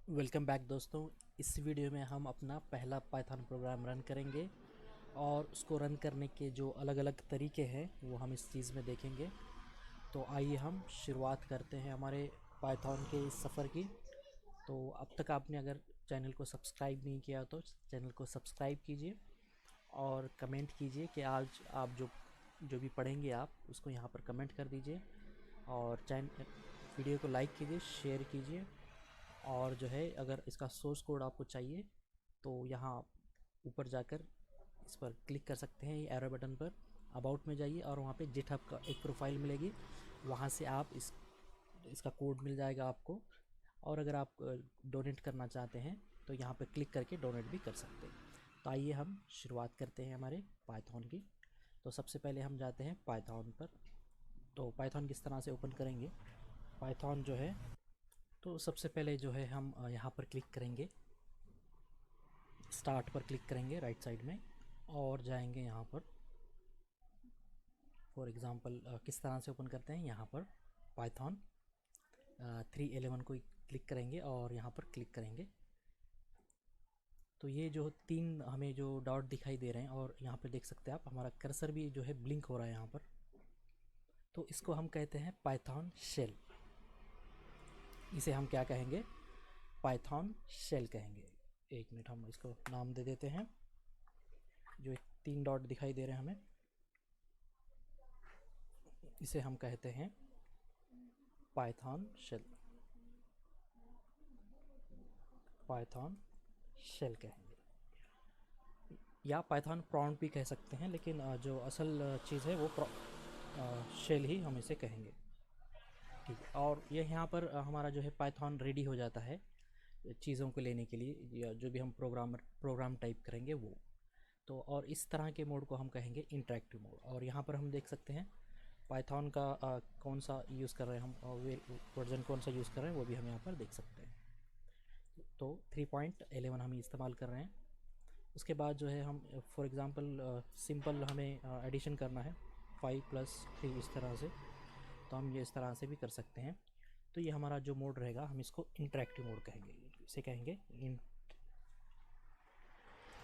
Welcome back दोस्तों। इस video में हम अपना पहला पाइथन प्रोग्राम रन करेंगे और उसको रन करने के जो अलग अलग तरीके हैं वो हम इस चीज़ में देखेंगे। तो आइए हम शुरुआत करते हैं हमारे पाइथन के इस सफ़र की। तो अब तक आपने अगर चैनल को सब्सक्राइब नहीं किया तो चैनल को सब्सक्राइब कीजिए और कमेंट कीजिए कि आज आप जो भी पढ़ेंगे आप उसको यहाँ पर कमेंट कर दीजिए और चैनल वीडियो को लाइक कीजिए, शेयर कीजिए। और जो है अगर इसका सोर्स कोड आपको चाहिए तो यहाँ ऊपर जाकर इस पर क्लिक कर सकते हैं, ये एरो बटन पर अबाउट में जाइए और वहाँ पे जिटहब का एक प्रोफाइल मिलेगी, वहाँ से आप इसका कोड मिल जाएगा आपको। और अगर आप डोनेट करना चाहते हैं तो यहाँ पे क्लिक करके डोनेट भी कर सकते हैं। तो आइए हम शुरुआत करते हैं हमारे पाइथन की। तो सबसे पहले हम जाते हैं पाइथन पर। तो पाइथन किस तरह से ओपन करेंगे पाइथन जो है, तो सबसे पहले जो है हम यहाँ पर क्लिक करेंगे, स्टार्ट पर क्लिक करेंगे राइट साइड में और जाएंगे यहाँ पर। फॉर एग्ज़ाम्पल किस तरह से ओपन करते हैं, यहाँ पर पाइथन 3.11 को क्लिक करेंगे और यहाँ पर क्लिक करेंगे। तो ये जो तीन हमें जो डॉट दिखाई दे रहे हैं और यहाँ पर देख सकते हैं आप हमारा कर्सर भी जो है ब्लिंक हो रहा है यहाँ पर। तो इसको हम कहते हैं पाइथन शेल। इसे हम क्या कहेंगे, पाइथन शेल कहेंगे। एक मिनट हम इसको नाम दे देते हैं। जो तीन डॉट दिखाई दे रहे हैं हमें, इसे हम कहते हैं पाइथन शेल। पाइथन शेल कहेंगे या पाइथन प्रॉम्प्ट भी कह सकते हैं, लेकिन जो असल चीज़ है वो शेल ही हम इसे कहेंगे। ठीक है, और ये यहाँ पर हमारा जो है पाइथन रेडी हो जाता है चीज़ों को लेने के लिए, या जो भी हम प्रोग्राम टाइप करेंगे वो। तो और इस तरह के मोड को हम कहेंगे इंटरेक्टिव मोड। और यहाँ पर हम देख सकते हैं पाइथन का कौन सा यूज़ कर रहे हैं हम, वर्जन कौन सा यूज़ कर रहे हैं वो भी हम यहाँ पर देख सकते हैं। तो 3.11 हम इस्तेमाल कर रहे हैं। उसके बाद जो है हम फॉर एग्ज़ाम्पल सिंपल हमें एडिशन करना है 5 + 3 इस तरह से, तो हम ये इस तरह से भी कर सकते हैं। तो ये हमारा जो मोड रहेगा हम इसको इंटरेक्टिव मोड कहेंगे। इसे कहेंगे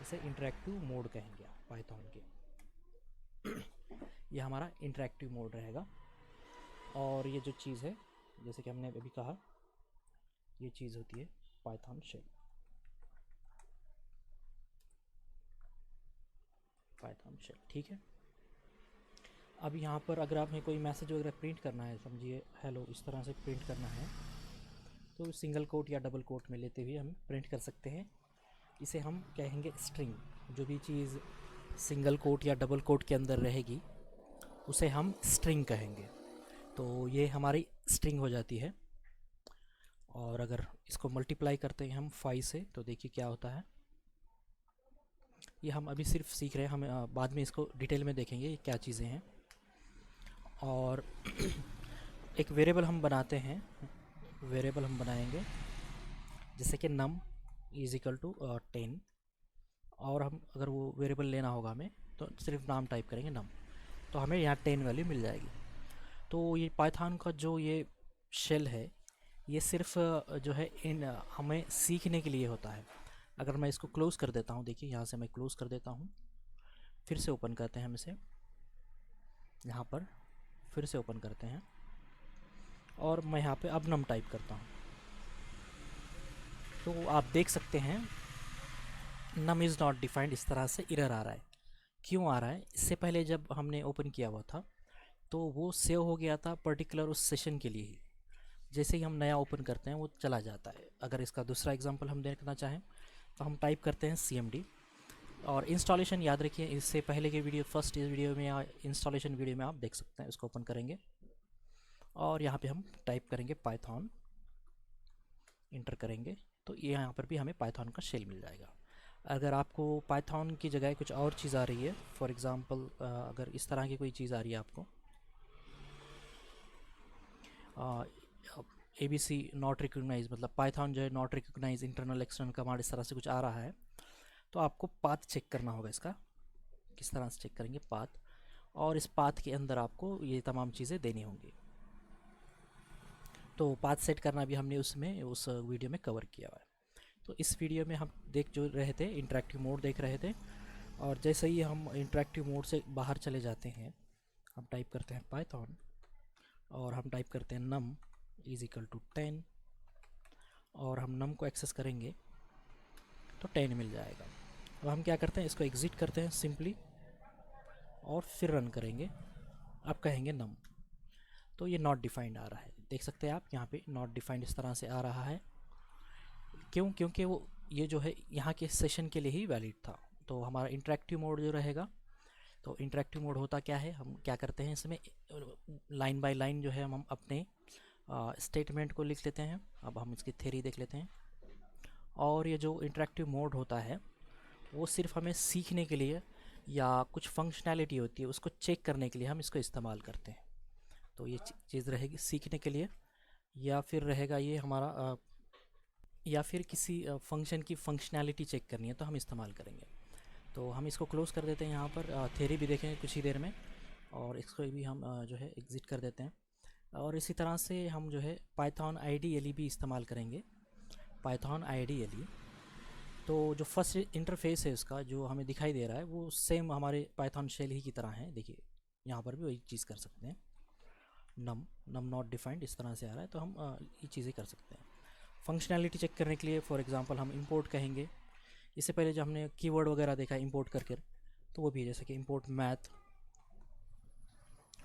इसे इंटरेक्टिव मोड कहेंगे पाइथन के। ये हमारा इंटरेक्टिव मोड रहेगा। और ये जो चीज़ है जैसे कि हमने अभी कहा, ये चीज़ होती है पाइथन शेल। पाइथन शेल ठीक है। अब यहाँ पर अगर आपने कोई मैसेज वगैरह प्रिंट करना है, समझिए हेलो इस तरह से प्रिंट करना है, तो सिंगल कोट या डबल कोट में लेते हुए हम प्रिंट कर सकते हैं। इसे हम कहेंगे स्ट्रिंग। जो भी चीज़ सिंगल कोट या डबल कोट के अंदर रहेगी उसे हम स्ट्रिंग कहेंगे। तो ये हमारी स्ट्रिंग हो जाती है। और अगर इसको मल्टीप्लाई करते हैं हम 5 से, तो देखिए क्या होता है। ये हम अभी सिर्फ सीख रहे हैं, हम बाद में इसको डिटेल में देखेंगे ये क्या चीज़ें हैं। और एक वेरिएबल हम बनाते हैं, वेरिएबल हम बनाएंगे जैसे कि num = 10। और हम अगर वो वेरिएबल लेना होगा हमें तो सिर्फ नाम टाइप करेंगे num, तो हमें यहाँ 10 वैल्यू मिल जाएगी। तो ये पाइथन का जो ये शेल है ये सिर्फ जो है हमें सीखने के लिए होता है। अगर मैं इसको क्लोज़ कर देता हूँ, देखिए यहाँ से मैं क्लोज़ कर देता हूँ, फिर से ओपन करते हैं हम इसे, यहाँ पर फिर से ओपन करते हैं और मैं यहाँ पे अब नम टाइप करता हूँ, तो आप देख सकते हैं नम इज़ नॉट डिफाइंड इस तरह से एरर आ रहा है। क्यों आ रहा है? इससे पहले जब हमने ओपन किया हुआ था तो वो सेव हो गया था पर्टिकुलर उस सेशन के लिए ही। जैसे ही हम नया ओपन करते हैं वो चला जाता है। अगर इसका दूसरा एग्जांपल हम देखना चाहें तो हम टाइप करते हैं cmd। और इंस्टॉलेशन याद रखिए, इससे पहले के वीडियो फर्स्ट वीडियो में या इंस्टॉलेशन वीडियो में आप देख सकते हैं। इसको ओपन करेंगे और यहाँ पे हम टाइप करेंगे पाइथन, इंटर करेंगे, तो ये यहाँ पर भी हमें पाइथन का शेल मिल जाएगा। अगर आपको पाइथन की जगह कुछ और चीज़ आ रही है, फॉर एग्ज़ाम्पल अगर इस तरह की कोई चीज़ आ रही है आपको, ABC नॉट रिकॉग्नाइज, मतलब पाइथन जो है not recognise internal external command, इस तरह से कुछ आ रहा है, तो आपको पाथ चेक करना होगा। इसका किस तरह से चेक करेंगे? पाथ। और इस पाथ के अंदर आपको ये तमाम चीज़ें देनी होंगी। तो पाथ सेट करना भी हमने उस वीडियो में कवर किया हुआ है। तो इस वीडियो में हम देख जो रहे थे इंटरेक्टिव मोड देख रहे थे, और जैसे ही हम इंटरेक्टिव मोड से बाहर चले जाते हैं, हम टाइप करते हैं पाइथन और हम टाइप करते हैं num इज इक्वल टू 10 और हम num को एक्सेस करेंगे तो 10 मिल जाएगा। अब हम क्या करते हैं, इसको एग्ज़िट करते हैं सिंपली और फिर रन करेंगे। अब कहेंगे num, तो ये नॉट डिफाइंड आ रहा है, देख सकते हैं आप यहाँ पे नॉट डिफाइंड इस तरह से आ रहा है। क्यों? क्योंकि वो ये जो है यहाँ के सेशन के लिए ही वैलिड था। तो हमारा इंटरेक्टिव मोड जो रहेगा, तो इंटरेक्टिव मोड होता क्या है, हम क्या करते हैं इसमें लाइन बाय लाइन जो है हम अपने स्टेटमेंट को लिख लेते हैं। अब हम इसकी थ्योरी देख लेते हैं। और ये जो इंटरेक्टिव मोड होता है वो सिर्फ हमें सीखने के लिए या कुछ फंक्शनैलिटी होती है उसको चेक करने के लिए हम इसको इस्तेमाल करते हैं। तो ये चीज़ रहेगी सीखने के लिए, या फिर रहेगा ये हमारा या फिर किसी फंक्शन की फंक्शनैलिटी चेक करनी है तो हम इस्तेमाल करेंगे। तो हम इसको क्लोज़ कर देते हैं, यहाँ पर थ्योरी भी देखेंगे कुछ ही देर में, और इसको भी हम जो है एग्ज़िट कर देते हैं। और इसी तरह से हम जो है पाइथन आइडियली भी इस्तेमाल करेंगे। पाइथन आइडियली तो जो फर्स्ट इंटरफेस है इसका जो हमें दिखाई दे रहा है वो सेम हमारे पाइथन शेल ही की तरह है। देखिए यहाँ पर भी वही चीज़ कर सकते हैं, नम नॉट डिफाइंड इस तरह से आ रहा है, तो हम ये चीज़ें कर सकते हैं। फंक्शनैलिटी चेक करने के लिए फॉर एग्जांपल हम इंपोर्ट कहेंगे। इससे पहले जो हमने कीवर्ड वगैरह देखा इंपोर्ट करके, तो वो भी है जैसे कि इंपोर्ट मैथ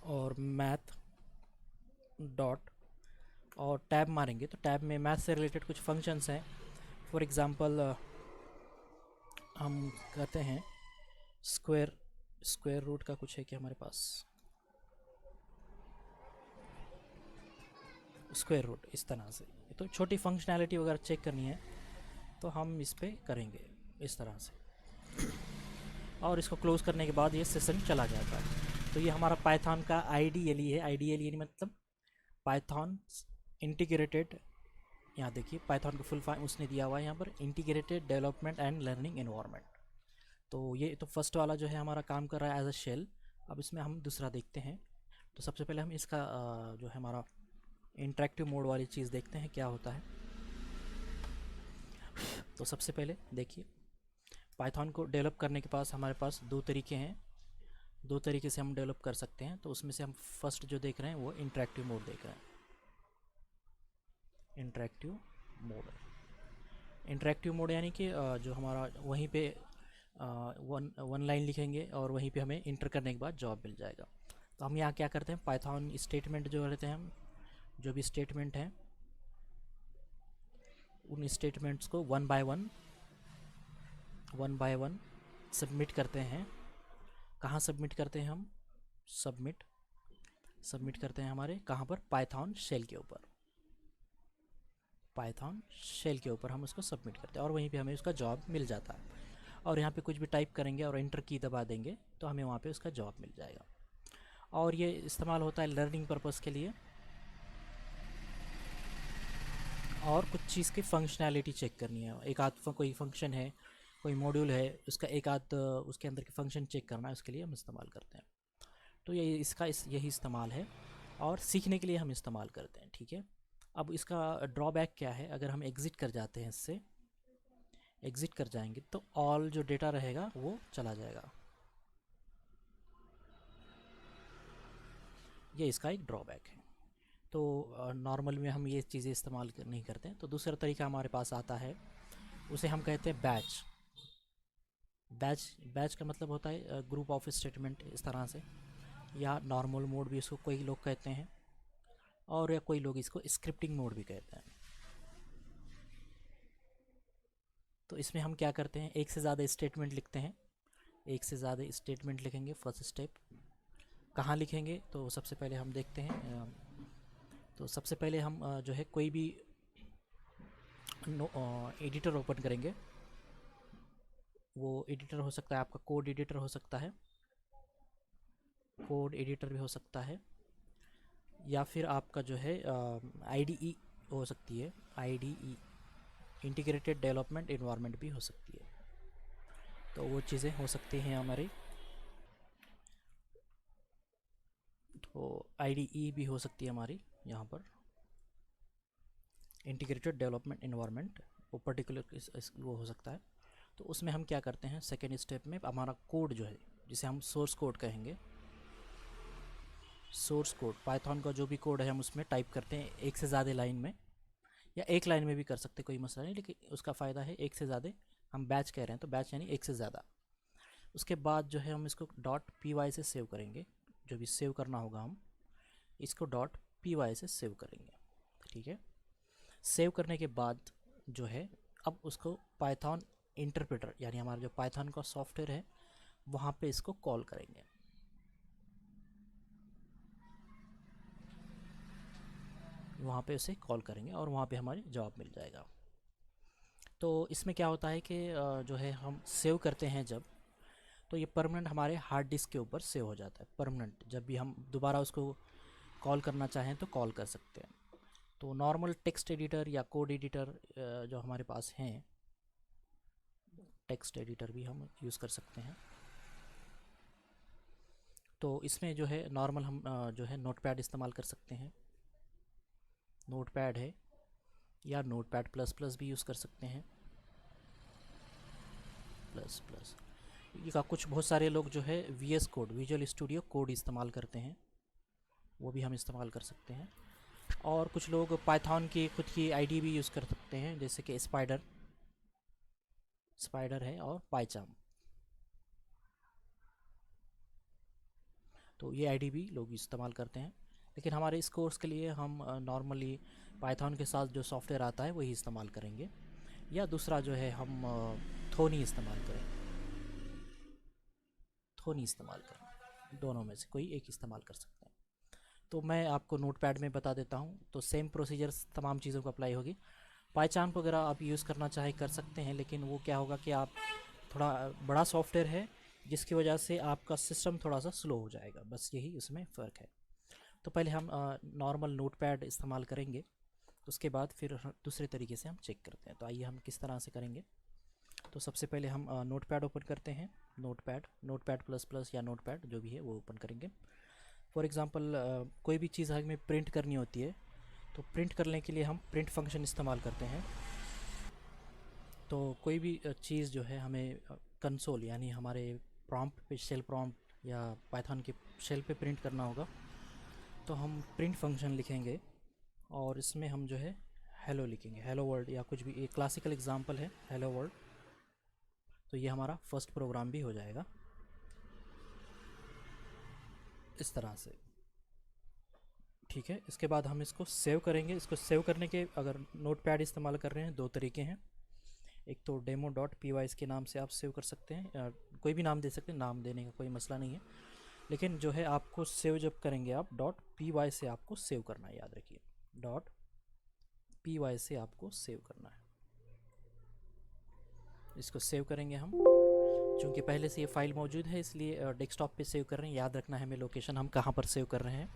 और मैथ डॉट और टैब मारेंगे तो टैब में मैथ से रिलेटेड कुछ फंक्शंस हैं। फॉर एग्जांपल हम कहते हैं स्क्वायर रूट का कुछ है कि हमारे पास स्क्वायर रूट इस तरह से, तो छोटी फंक्शनैलिटी वगैरह चेक करनी है तो हम इस पर करेंगे इस तरह से, और इसको क्लोज़ करने के बाद ये सेशन चला जाता है। तो ये हमारा पाइथन का आइडियली है। आइडियली मतलब पाइथन इंटीग्रेटेड, यहाँ देखिए पाइथन का फुल फॉर्म उसने दिया हुआ है यहाँ पर, integrated development and learning environment. तो ये तो फर्स्ट वाला जो है हमारा काम कर रहा है एज अ शेल। अब इसमें हम दूसरा देखते हैं। तो सबसे पहले हम इसका जो है हमारा इंटरेक्टिव मोड वाली चीज़ देखते हैं क्या होता है। तो सबसे पहले देखिए पाइथन को डेवलप करने के पास हमारे पास दो तरीके हैं, दो तरीके से हम डेवलप कर सकते हैं। तो उसमें से हम फर्स्ट जो देख रहे हैं वो इंटरेक्टिव मोड देख रहे हैं। इंटरेक्टिव मोड यानी कि जो हमारा वहीं पे वन लाइन लिखेंगे और वहीं पे हमें इंटर करने के बाद जॉब मिल जाएगा। तो हम यहाँ क्या करते हैं, पाइथन स्टेटमेंट जो रहते हैं, हम जो भी स्टेटमेंट हैं उन स्टेटमेंट्स को वन बाय वन सबमिट करते हैं। कहाँ सबमिट करते हैं हम, सबमिट करते हैं हमारे कहाँ पर, पाइथन शेल के ऊपर। पाइथन शेल के ऊपर हम उसको सबमिट करते हैं और वहीं पे हमें उसका जॉब मिल जाता है। और यहाँ पे कुछ भी टाइप करेंगे और एंटर की दबा देंगे तो हमें वहाँ पे उसका जॉब मिल जाएगा। और ये इस्तेमाल होता है लर्निंग पर्पस के लिए और कुछ चीज़ की फंक्शनैलिटी चेक करनी है। एक आध कोई फंक्शन है, कोई मॉड्यूल है, उसका एक आध उसके अंदर के फंक्शन चेक करना है, उसके लिए हम इस्तेमाल करते हैं। तो ये इसका यही इस्तेमाल है और सीखने के लिए हम इस्तेमाल करते हैं। ठीक है, अब इसका ड्रॉबैक क्या है, अगर हम एग्ज़िट कर जाते हैं, इससे एग्ज़िट कर जाएंगे तो ऑल जो डेटा रहेगा वो चला जाएगा। ये इसका एक ड्रॉबैक है। तो नॉर्मल में हम ये चीज़ें इस्तेमाल नहीं करते हैं। तो दूसरा तरीका हमारे पास आता है, उसे हम कहते हैं बैच का मतलब होता है ग्रुप ऑफ स्टेटमेंट इस तरह से, या नॉर्मल मोड भी इसको कोई लोग कहते हैं, और या कोई लोग इसको स्क्रिप्टिंग मोड भी कहते हैं। तो इसमें हम क्या करते हैं, एक से ज़्यादा स्टेटमेंट लिखते हैं। एक से ज़्यादा स्टेटमेंट लिखेंगे। फर्स्ट स्टेप कहाँ लिखेंगे, तो सबसे पहले हम देखते हैं। तो सबसे पहले हम जो है कोई भी एडिटर ओपन करेंगे। वो एडिटर हो सकता है आपका कोड एडिटर हो सकता है, कोड एडिटर भी हो सकता है, या फिर आपका जो है IDE हो सकती है, IDE इंटीग्रेटेड डेवलपमेंट एनवायरनमेंट भी हो सकती है। तो वो चीज़ें हो सकती हैं हमारी। तो IDE भी हो सकती है हमारी यहाँ पर, इंटीग्रेटेड डेवलपमेंट एनवायरनमेंट वो पर्टिकुलर वो हो सकता है। तो उसमें हम क्या करते हैं, सेकेंड स्टेप में हमारा कोड जो है, जिसे हम सोर्स कोड कहेंगे, सोर्स कोड पाइथन का जो भी कोड है हम उसमें टाइप करते हैं एक से ज़्यादा लाइन में, या एक लाइन में भी कर सकते, कोई मसला नहीं, लेकिन उसका फ़ायदा है एक से ज़्यादा। हम बैच कह रहे हैं तो बैच यानी एक से ज़्यादा। उसके बाद जो है हम इसको डॉट पी वाई से सेव करेंगे, जो भी सेव करना होगा हम इसको डॉट पी वाई से सेव करेंगे, ठीक है। सेव करने के बाद जो है अब उसको पाइथन इंटरप्रेटर यानी हमारा जो पाइथन का सॉफ्टवेयर है वहाँ पे इसको कॉल करेंगे। वहाँ पे उसे कॉल करेंगे और वहाँ पे हमारी जवाब मिल जाएगा। तो इसमें क्या होता है कि जो है हम सेव करते हैं जब, तो ये परमानेंट हमारे हार्ड डिस्क के ऊपर सेव हो जाता है परमानेंट। जब भी हम दोबारा उसको कॉल करना चाहें तो कॉल कर सकते हैं। तो नॉर्मल टेक्स्ट एडिटर या कोड एडिटर जो हमारे पास हैं, टेक्स्ट एडिटर भी हम यूज़ कर सकते हैं। तो इसमें जो है नॉर्मल हम जो है नोटपैड इस्तेमाल कर सकते हैं, नोटपैड है, या नोटपैड प्लस प्लस भी यूज़ कर सकते हैं, प्लस प्लस। ये कुछ बहुत सारे लोग जो है VS code, visual studio code इस्तेमाल करते हैं, वो भी हम इस्तेमाल कर सकते हैं। और कुछ लोग पाइथन की खुद की आईडी भी यूज़ कर सकते हैं, जैसे कि स्पाइडर है और पाइचार्म। तो ये आईडी भी लोग इस्तेमाल करते हैं, लेकिन हमारे इस कोर्स के लिए हम नॉर्मली पाइथन के साथ जो सॉफ्टवेयर आता है वही इस्तेमाल करेंगे, या दूसरा जो है हम थोनी इस्तेमाल करेंगे, थोनी इस्तेमाल करेंगे, दोनों में से कोई एक इस्तेमाल कर सकते हैं। तो मैं आपको नोटपैड में बता देता हूँ, तो सेम प्रोसीजर्स तमाम चीज़ों को अप्लाई होगी। पाइचार्म वगैरह आप यूज़ करना चाहे कर सकते हैं, लेकिन वो क्या होगा कि आप थोड़ा बड़ा सॉफ्टवेयर है जिसकी वजह से आपका सिस्टम थोड़ा सा स्लो हो जाएगा, बस यही उसमें फ़र्क है। तो पहले हम नॉर्मल नोटपैड इस्तेमाल करेंगे, उसके बाद फिर दूसरे तरीके से हम चेक करते हैं। तो आइए हम किस तरह से करेंगे। तो सबसे पहले हम नोटपैड ओपन करते हैं, नोटपैड प्लस प्लस या नोटपैड जो भी है वो ओपन करेंगे। फॉर एग्ज़ाम्पल कोई भी चीज़ हमें प्रिंट करनी होती है, तो प्रिंट करने के लिए हम प्रिंट फंक्शन इस्तेमाल करते हैं। तो कोई भी चीज़ जो है हमें कंसोल यानी हमारे प्रॉम्प्ट पे, शेल प्रॉम्प्ट या पाइथन के शेल पे प्रिंट करना होगा, तो हम प्रिंट फंक्शन लिखेंगे और इसमें हम जो है हेलो लिखेंगे, हेलो वर्ल्ड या कुछ भी। एक क्लासिकल एग्जांपल है हेलो वर्ल्ड, तो ये हमारा फर्स्ट प्रोग्राम भी हो जाएगा इस तरह से, ठीक है। इसके बाद हम इसको सेव करेंगे। इसको सेव करने के अगर नोटपैड इस्तेमाल कर रहे हैं दो तरीके हैं, एक तो डेमो डॉट पी वाई के नाम से आप सेव कर सकते हैं, कोई भी नाम दे सकते हैं, नाम देने का कोई मसला नहीं है, लेकिन जो है आपको सेव जब करेंगे आप डॉट पी वाई से आपको सेव करना है, याद रखिए डॉट पी वाई से आपको सेव करना है। इसको सेव करेंगे हम, चूँकि पहले से ये फाइल मौजूद है इसलिए डेस्कटॉप पे सेव कर रहे हैं, याद रखना है हमें लोकेशन हम कहाँ पर सेव कर रहे हैं।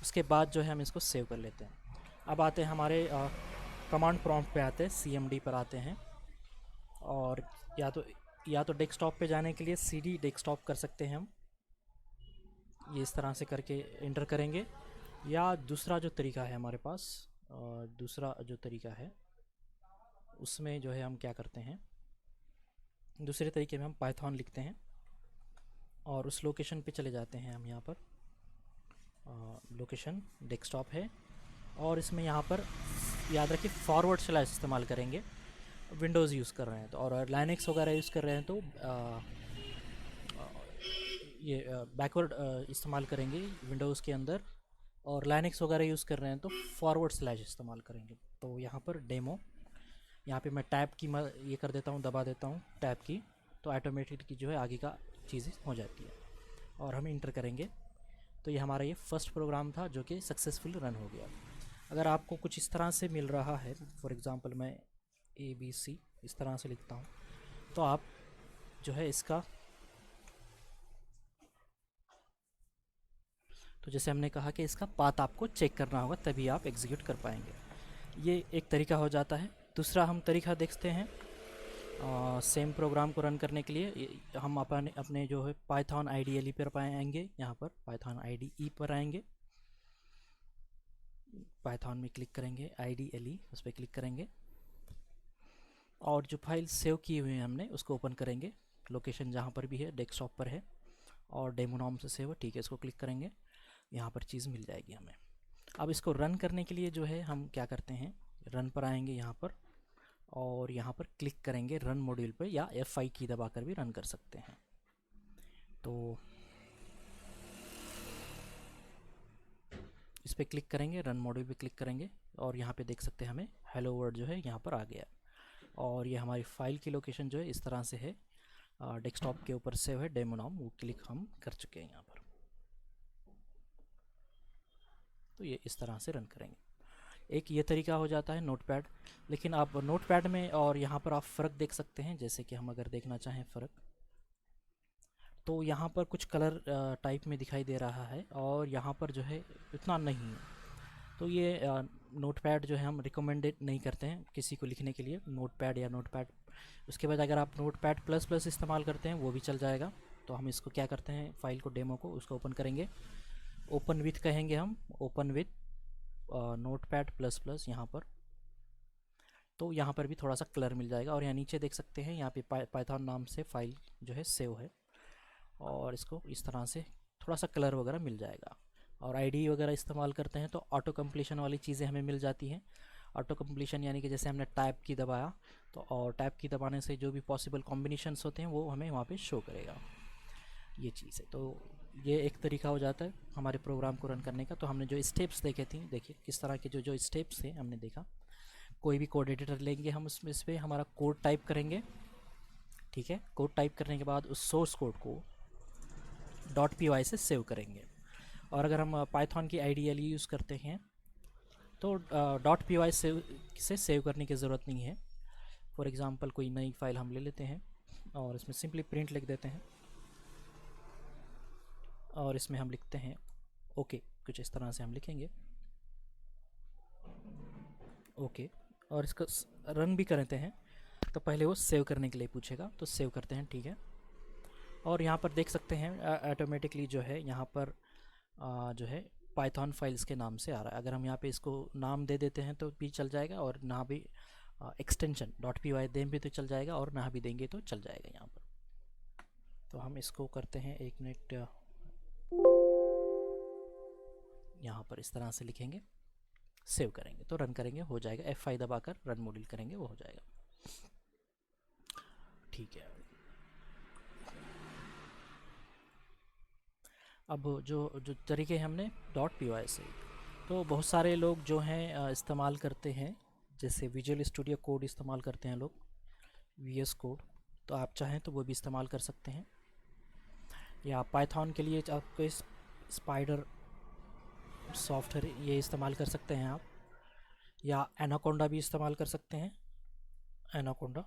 उसके बाद जो है हम इसको सेव कर लेते हैं। अब आते हैं हमारे कमांड प्रॉम्प्ट पे आते हैं, CMD पर आते हैं, और या तो डेस्कटॉप पे जाने के लिए CD डेस्कटॉप कर सकते हैं हम, ये इस तरह से करके इंटर करेंगे। या दूसरा जो तरीका है हमारे पास, दूसरा जो तरीका है उसमें जो है हम क्या करते हैं, दूसरे तरीके में हम पाइथन लिखते हैं और उस लोकेशन पे चले जाते हैं हम। यहाँ पर लोकेशन डेस्कटॉप है और इसमें यहाँ पर याद रखिए फॉरवर्ड स्लैश इस्तेमाल करेंगे, विंडोज़ यूज़ कर रहे हैं तो, और लाइनक्स वगैरह यूज़ कर रहे हैं तो ये बैकवर्ड इस्तेमाल करेंगे विंडोज़ के अंदर, और लाइनक्स वगैरह यूज़ कर रहे हैं तो फॉरवर्ड स्लैश इस्तेमाल करेंगे। तो यहाँ पर डेमो, यहाँ पे मैं टैब की ये कर देता हूँ, दबा देता हूँ टैब की, तो ऑटोमेटिकली जो है आगे का चीज़ें हो जाती है और हम इंटर करेंगे। तो ये हमारा ये फर्स्ट प्रोग्राम था जो कि सक्सेसफुल रन हो गया। अगर आपको कुछ इस तरह से मिल रहा है, फॉर एग्ज़ाम्पल मैं ABC इस तरह से लिखता हूँ, तो आप जो है इसका, तो जैसे हमने कहा कि इसका पाथ आपको चेक करना होगा तभी आप एग्जीक्यूट कर पाएंगे। ये एक तरीका हो जाता है। दूसरा हम तरीका देखते हैं सेम प्रोग्राम को रन करने के लिए। हम अपने जो है पाइथन IDE पर आएंगे, यहाँ पर पाइथन IDE पर आएंगे, पाइथन में क्लिक करेंगे IDE, उस पर क्लिक करेंगे। और जो फाइल सेव किए हुए हैं हमने उसको ओपन करेंगे, लोकेशन जहाँ पर भी है डेस्कटॉप पर है और डेमो नाम से सेव है, ठीक है। इसको क्लिक करेंगे, यहाँ पर चीज़ मिल जाएगी हमें। अब इसको रन करने के लिए जो है हम क्या करते हैं, रन पर आएंगे यहाँ पर और यहाँ पर क्लिक करेंगे रन मॉड्यूल पर, या F5 की दबाकर भी रन कर सकते हैं। तो इस पर क्लिक करेंगे, रन मॉड्यूल पे क्लिक करेंगे और यहाँ पे देख सकते हैं हमें हेलो वर्ल्ड जो है यहाँ पर आ गया। और ये हमारी फाइल की लोकेशन जो है इस तरह से है, डेस्कटॉप के ऊपर सेव है डेमो नाम, वो क्लिक हम कर चुके हैं यहाँ पर। तो ये इस तरह से रन करेंगे। एक ये तरीका हो जाता है नोटपैड। लेकिन आप नोटपैड में और यहाँ पर आप फ़र्क देख सकते हैं। जैसे कि हम अगर देखना चाहें फ़र्क, तो यहाँ पर कुछ कलर टाइप में दिखाई दे रहा है और यहाँ पर जो है इतना नहीं है। तो ये नोटपैड जो है हम रिकमेंडेड नहीं करते हैं किसी को लिखने के लिए, नोटपैड या नोटपैड। उसके बाद अगर आप नोटपैड प्लस प्लस इस्तेमाल करते हैं वो भी चल जाएगा। तो हम इसको क्या करते हैं, फाइल को डेमो को उसको ओपन करेंगे, ओपन विथ कहेंगे हम, open with notepad plus plus यहाँ पर। तो यहाँ पर भी थोड़ा सा कलर मिल जाएगा और यहाँ नीचे देख सकते हैं यहाँ पे पाइथन नाम से फाइल जो है सेव है और इसको इस तरह से थोड़ा सा कलर वगैरह मिल जाएगा। और आईडी वगैरह इस्तेमाल करते हैं तो ऑटो कंप्लीशन वाली चीज़ें हमें मिल जाती हैं। ऑटो कंप्लीशन यानी कि जैसे हमने टैब की दबाया तो और टैब की दबाने से जो भी पॉसिबल कॉम्बिनेशंस होते हैं वो हमें वहाँ पे शो करेगा, ये चीज़ है। तो ये एक तरीका हो जाता है हमारे प्रोग्राम को रन करने का। तो हमने जो स्टेप्स देखे थे, देखिए किस तरह के जो स्टेप्स थे हमने देखा। कोई भी कोड एडिटर लेंगे हम, उसमें इस पर हमारा कोड टाइप करेंगे, ठीक है। कोड टाइप करने के बाद उस सोर्स कोड को .py से सेव करेंगे। और अगर हम पाइथन की आईडीएल यूज़ करते हैं तो .py से सेव करने की ज़रूरत नहीं है। फॉर एग्ज़ाम्पल कोई नई फाइल हम ले लेते हैं और इसमें सिंपली प्रिंट लिख देते हैं और इसमें हम लिखते हैं ओके, कुछ इस तरह से हम लिखेंगे ओके। और इसका रन भी करते हैं तो पहले वो सेव करने के लिए पूछेगा, तो सेव करते हैं, ठीक है। और यहाँ पर देख सकते हैं ऑटोमेटिकली जो है यहाँ पर जो है पाइथन फाइल्स के नाम से आ रहा है। अगर हम यहाँ पे इसको नाम दे देते हैं तो भी चल जाएगा और ना भी एक्सटेंशन .py दें भी तो चल जाएगा और ना भी देंगे तो चल जाएगा यहाँ पर। तो हम इसको करते हैं 1 मिनट, यहाँ पर इस तरह से लिखेंगे, सेव करेंगे तो रन करेंगे हो जाएगा। F5 दबाकर रन मॉड्यूल करेंगे वो हो जाएगा, ठीक है। अब जो तरीके हमने .py से, तो बहुत सारे लोग जो हैं इस्तेमाल करते हैं, जैसे विजुअल स्टूडियो कोड इस्तेमाल करते हैं लोग, VS कोड। तो आप चाहें तो वो भी इस्तेमाल कर सकते हैं, या पाइथन के लिए आपको स्पाइडर सॉफ्टवेयर ये इस्तेमाल कर सकते हैं आप, या एनाकोंडा भी इस्तेमाल कर सकते हैं, एनाकोंडा।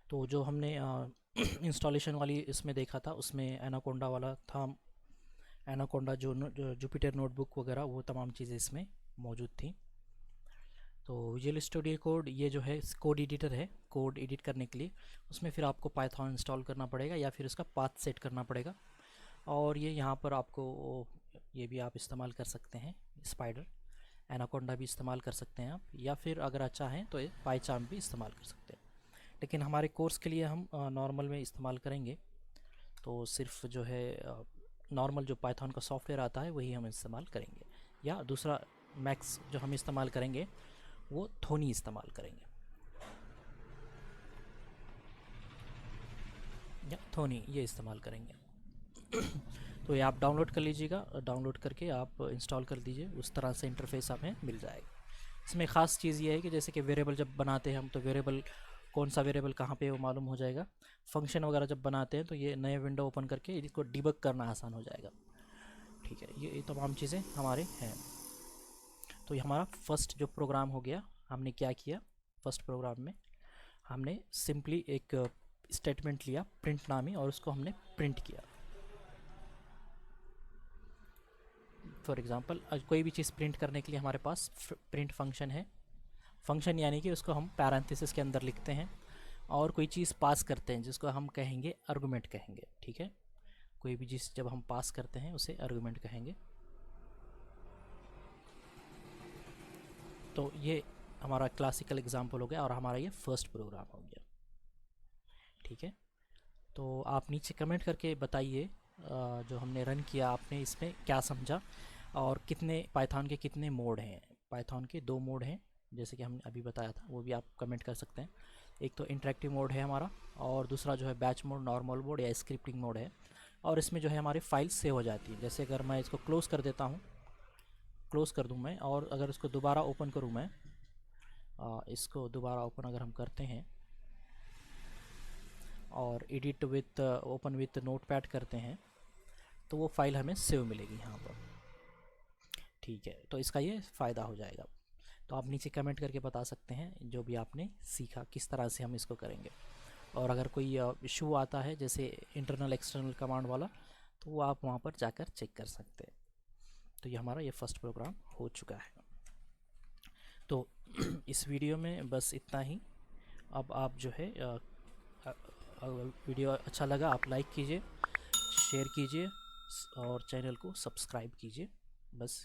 तो जो हमने इंस्टॉलेशन वाली इसमें देखा था उसमें एनाकोंडा वाला था, एनाकोंडा जो जुपिटर नोटबुक वगैरह वो तमाम चीज़ें इसमें मौजूद थी। तो विजुअल स्टूडियो कोड ये जो है कोड एडिटर है, कोड एडिट करने के लिए उसमें फिर आपको पाइथन इंस्टॉल करना पड़ेगा या फिर उसका पाथ सेट करना पड़ेगा। और ये यहाँ पर आपको ये भी आप इस्तेमाल कर सकते हैं, स्पाइडर एनाकोंडा भी इस्तेमाल कर सकते हैं आप, या फिर अगर अच्छा है तो पाइचार्म भी इस्तेमाल कर सकते हैं। लेकिन हमारे कोर्स के लिए हम नॉर्मल में इस्तेमाल करेंगे, तो सिर्फ जो है नॉर्मल जो पाइथन का सॉफ्टवेयर आता है वही हम इस्तेमाल करेंगे। या दूसरा मैक्स जो हम इस्तेमाल करेंगे वो थोनी इस्तेमाल करेंगे, या थोनी ये इस्तेमाल करेंगे। तो ये आप डाउनलोड कर लीजिएगा, डाउनलोड करके आप इंस्टॉल कर दीजिए, उस तरह से इंटरफेस हमें मिल जाएगा। इसमें ख़ास चीज़ ये है कि जैसे कि वेरिएबल जब बनाते हैं हम, तो वेरिएबल कौन सा वेरिएबल कहाँ पे वो मालूम हो जाएगा। फंक्शन वगैरह जब बनाते हैं तो ये नए विंडो ओपन करके इसको डिबग करना आसान हो जाएगा, ठीक है। ये तमाम चीज़ें हमारे हैं। तो ये हमारा फर्स्ट जो प्रोग्राम हो गया। हमने क्या किया, फर्स्ट प्रोग्राम में हमने सिंपली एक स्टेटमेंट लिया प्रिंट नामी और उसको हमने प्रिंट किया। फॉर एग्ज़ाम्पल कोई भी चीज़ प्रिंट करने के लिए हमारे पास प्रिंट फंक्शन है। फंक्शन यानी कि उसको हम पैरेंथेसिस के अंदर लिखते हैं और कोई चीज़ पास करते हैं जिसको हम कहेंगे आर्गुमेंट कहेंगे, ठीक है। कोई भी चीज़ जब हम पास करते हैं उसे आर्गुमेंट कहेंगे। तो ये हमारा क्लासिकल एग्जाम्पल हो गया और हमारा ये फर्स्ट प्रोग्राम हो गया। ठीक है, तो आप नीचे कमेंट करके बताइए जो हमने रन किया आपने इसमें क्या समझा, और कितने पाइथन के कितने मोड हैं। पाइथन के 2 मोड हैं जैसे कि हमने अभी बताया था, वो भी आप कमेंट कर सकते हैं। एक तो इंटरेक्टिव मोड है हमारा, और दूसरा जो है बैच मोड, नॉर्मल मोड या स्क्रिप्टिंग मोड है। और इसमें जो है हमारी फाइल सेव हो जाती है। जैसे अगर मैं इसको क्लोज़ कर देता हूँ, क्लोज़ कर दूँ मैं, और अगर इसको दोबारा ओपन करूँ मैं, इसको दोबारा ओपन अगर हम करते हैं और edit with open with notepad करते हैं, तो वो फाइल हमें सेव मिलेगी यहाँ पर। ठीक है, तो इसका ये फ़ायदा हो जाएगा। तो आप नीचे कमेंट करके बता सकते हैं जो भी आपने सीखा किस तरह से हम इसको करेंगे। और अगर कोई इशू आता है जैसे इंटरनल एक्सटर्नल कमांड वाला, तो वो आप वहाँ पर जाकर चेक कर सकते हैं। तो ये हमारा ये फर्स्ट प्रोग्राम हो चुका है। तो इस वीडियो में बस इतना ही। अब आप जो है वीडियो अच्छा लगा आप लाइक कीजिए, शेयर कीजिए और चैनल को सब्सक्राइब कीजिए। बस